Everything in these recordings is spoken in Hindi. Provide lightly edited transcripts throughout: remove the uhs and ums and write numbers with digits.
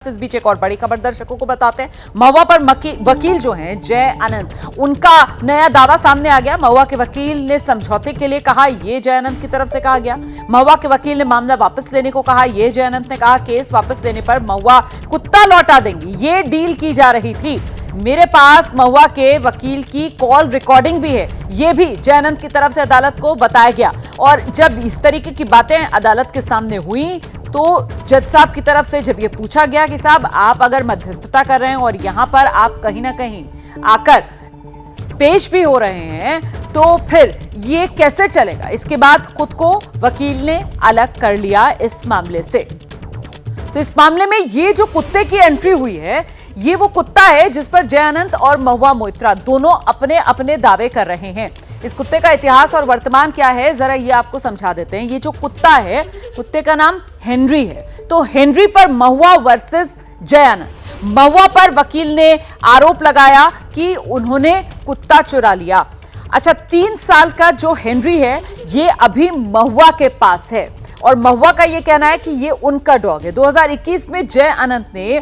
इस बीच एक और बड़ी खबर दर्शकों को बताते हैं। महुआ पर वकील जो हैं जय आनंद, उनका नया दावा सामने आ गया। महुआ के वकील ने समझौते के लिए कहा, यह जय आनंद की तरफ से कहा गया। महुआ के वकील ने मामला वापस लेने को कहा। यह जय आनंद ने कहा, केस वापस लेने पर महुआ कुत्ता लौटा देंगी, ये डील की जा रही थी। मेरे पास महुआ के वकील की कॉल रिकॉर्डिंग भी है, यह भी जय आनंद की तरफ से अदालत को बताया गया। और जब इस तरीके की बातें अदालत के सामने हुई तो जज साहब की तरफ से जब ये पूछा गया कि साहब आप अगर मध्यस्थता कर रहे हैं और यहां पर आप कहीं ना कहीं आकर पेश भी हो रहे हैं तो फिर ये कैसे चलेगा। इसके बाद खुद को वकील ने अलग कर लिया इस मामले से। तो इस मामले में ये जो कुत्ते की एंट्री हुई है, ये वो कुत्ता है जिस पर जय आनंद और महुआ मोइत्रा दोनों अपने अपने दावे कर रहे हैं। इस कुत्ते का इतिहास और वर्तमान क्या है, जरा ये आपको समझा देते हैं। ये जो कुत्ता है, कुत्ते का नाम हेनरी है। तो हेनरी पर महुआ वर्सेस जय आनंद। महुआ पर वकील ने आरोप लगाया कि उन्होंने कुत्ता चुरा लिया। अच्छा, 3 साल का जो हेनरी है ये अभी महुआ के पास है और महुआ का ये कहना है कि ये उनका डॉग है। 2021 में जय आनंद ने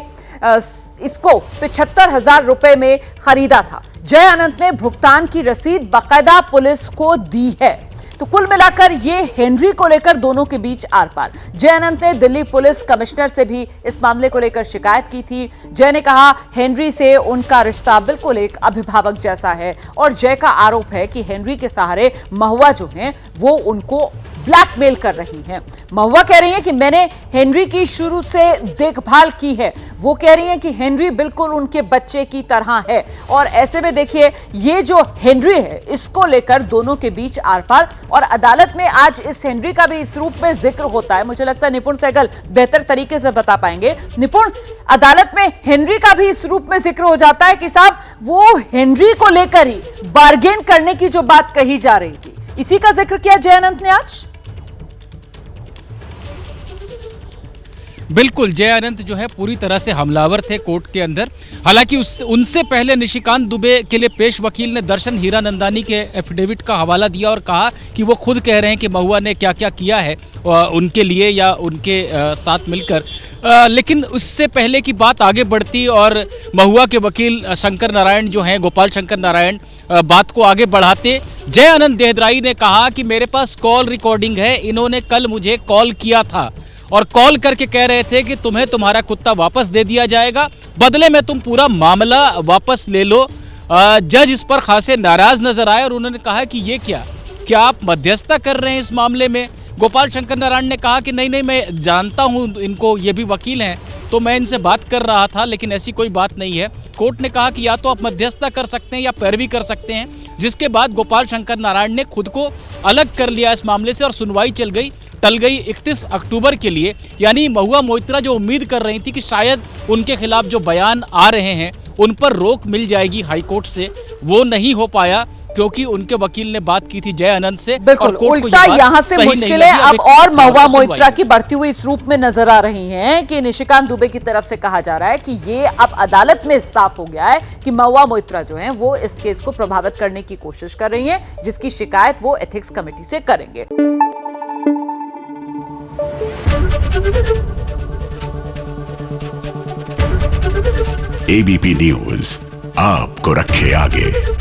इसको 75,000 रुपए में खरीदा था। जय आनंद ने भुगतान की रसीद बाकायदा पुलिस को दी है। तो कुल मिलाकर ये हेनरी को लेकर दोनों के बीच आर पार। जय आनंद ने दिल्ली पुलिस कमिश्नर से भी इस मामले को लेकर शिकायत की थी। जय ने कहा हेनरी से उनका रिश्ता बिल्कुल एक अभिभावक जैसा है और जय का आरोप है कि हेनरी के सहारे महुआ जो हैं वो उनको ब्लैकमेल कर रही हैं। महुआ कह रही हैं कि मैंने हेनरी की शुरू से देखभाल की है। वो कह रही हैं कि हेनरी बिल्कुल उनके बच्चे की तरह है। और ऐसे में देखिए ये जो हेनरी है इसको लेकर दोनों के बीच आर पार। और अदालत में आज इस हेनरी का भी इस रूप में जिक्र होता है। मुझे लगता है निपुण सहगल बेहतर तरीके से बता पाएंगे। निपुण, अदालत में हेनरी का भी इस रूप में जिक्र हो जाता है कि साहब वो हेनरी को लेकर ही बार्गेन करने की जो बात कही जा रही थी, इसी का जिक्र किया जय आनंद ने आज। बिल्कुल, जय आनंद जो है पूरी तरह से हमलावर थे कोर्ट के अंदर। हालांकि उनसे पहले निशिकांत दुबे के लिए पेश वकील ने दर्शन हीरानंदानी के एफिडेविट का हवाला दिया और कहा कि वो खुद कह रहे हैं कि महुआ ने क्या क्या किया है उनके लिए या उनके साथ मिलकर। लेकिन उससे पहले की बात आगे बढ़ती और महुआ के वकील शंकर नारायण जो हैं, गोपाल शंकर नारायण, बात को आगे बढ़ाते जय आनंद देहदराई ने कहा कि मेरे पास कॉल रिकॉर्डिंग है, इन्होंने कल मुझे कॉल किया था और कॉल करके कह रहे थे कि तुम्हें तुम्हारा कुत्ता वापस दे दिया जाएगा, बदले में तुम पूरा मामला वापस ले लो। जज इस पर खासे नाराज नजर आए और उन्होंने कहा कि ये क्या आप मध्यस्थता कर रहे हैं इस मामले में। गोपाल शंकर नारायण ने कहा कि नहीं, मैं जानता हूं इनको, ये भी वकील हैं, तो मैं इनसे बात कर रहा था, लेकिन ऐसी कोई बात नहीं है। कोर्ट ने कहा कि या तो आप मध्यस्थता कर सकते हैं या पैरवी कर सकते हैं, जिसके बाद गोपाल शंकर नारायण ने खुद को अलग कर लिया इस मामले से और सुनवाई टल गई 31 अक्टूबर के लिए। यानी महुआ मोइत्रा जो उम्मीद कर रही थी कि शायद उनके खिलाफ जो बयान आ रहे हैं उन पर रोक मिल जाएगी हाईकोर्ट से, वो नहीं हो पाया क्योंकि उनके वकील ने बात की थी जय आनंद से। बिल्कुल उल्टा यहाँ से मुश्किलें अब और महुआ मोइत्रा की बढ़ती हुई इस रूप में नजर आ रही हैं कि निशिकांत दुबे की तरफ से कहा जा रहा है कि ये अब अदालत में साफ हो गया है कि महुआ मोइत्रा जो हैं वो इस केस को प्रभावित करने की कोशिश कर रही हैं, जिसकी शिकायत वो एथिक्स कमेटी से करेंगे। एबीपी न्यूज आपको रखे आगे।